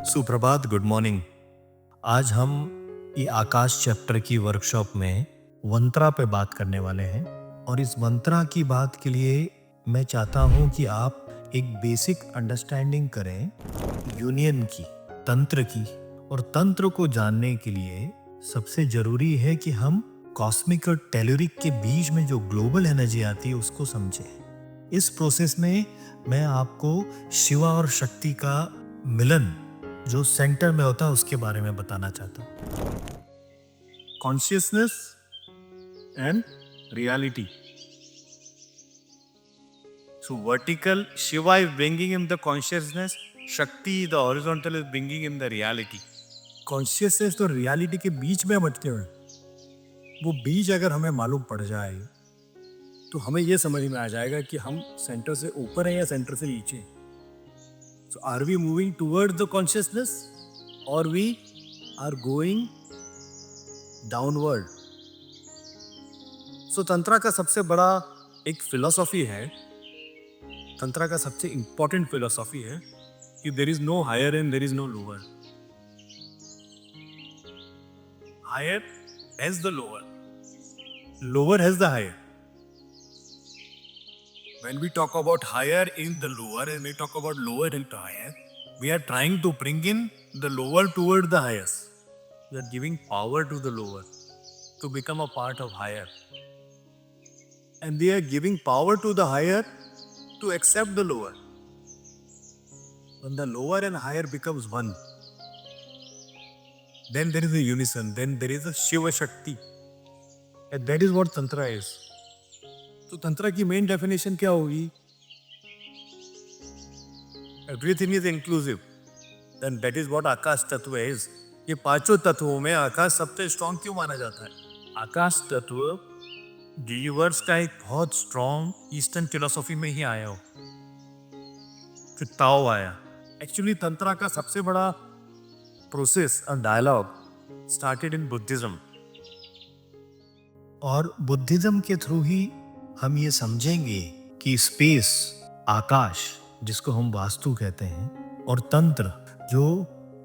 सुप्रभात, good morning. आज हम ये आकाश चैप्टर की वर्कशॉप में मंत्रा पे बात करने वाले हैं और इस मंत्रा की बात के लिए मैं चाहता हूँ कि आप एक बेसिक अंडरस्टैंडिंग करें यूनियन की, तंत्र की। और तंत्र को जानने के लिए सबसे जरूरी है कि हम कॉस्मिक और टेलुरिक के बीच में जो ग्लोबल एनर्जी आती है उसको समझें। इस प्रोसेस में मैं आपको शिवा और शक्ति का मिलन जो सेंटर में होता है उसके बारे में बताना चाहता हूँ। Consciousness and reality. So vertical, Shiva is bringing him the consciousness, Shakti, the horizontal, is bringing him the reality. Consciousness तो रियलिटी के बीच में अटके हुए हैं। वो बीच अगर हमें मालूम पड़ जाए तो हमें ये समझ में आ जाएगा कि हम सेंटर से ऊपर हैं या सेंटर से नीचे। So are we moving towards the consciousness और we are going downward. So tantra का सबसे बड़ा एक फिलॉसफी है, तंत्रा का सबसे इंपॉर्टेंट फिलॉसफी है कि there is no higher and there is no lower. Higher has the lower, lower has the higher. When we talk about higher in the lower and we talk about lower into higher, we are trying to bring in the lower toward the highest. We are giving power to the lower to become a part of higher. And they are giving power to the higher to accept the lower. When the lower and higher becomes one, then there is a unison, then there is a Shiva Shakti. And that is what Tantra is. तो तंत्र की main definition क्या होगी? Everything is inclusive, then that is what akash tattva is. ये पांचों तत्वों में आकाश सबसे स्ट्रॉन्ग क्यों माना जाता है? आकाश तत्व यूनिवर्स का एक बहुत स्ट्रॉन्ग ईस्टर्न फिलोसॉफी में ही आया हो, फिर ताओ आया। एक्चुअली तंत्रा का सबसे बड़ा प्रोसेस और डायलॉग स्टार्टेड इन बुद्धिज्म, और बुद्धिज्म के थ्रू ही हम ये समझेंगे कि स्पेस, आकाश जिसको हम वास्तु कहते हैं, और तंत्र जो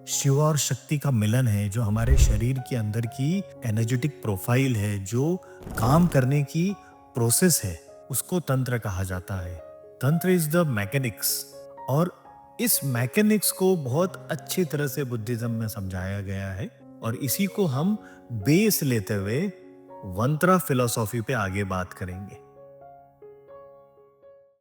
शिव और शक्ति का मिलन है, जो हमारे शरीर के अंदर की एनर्जेटिक प्रोफाइल है, जो काम करने की प्रोसेस है, उसको तंत्र कहा जाता है। तंत्र इज द मैकेनिक्स, और इस मैकेनिक्स को बहुत अच्छी तरह से बुद्धिज्म में समझाया गया है, और इसी को हम बेस लेते हुए मंत्रा फिलोसॉफी पे आगे बात करेंगे।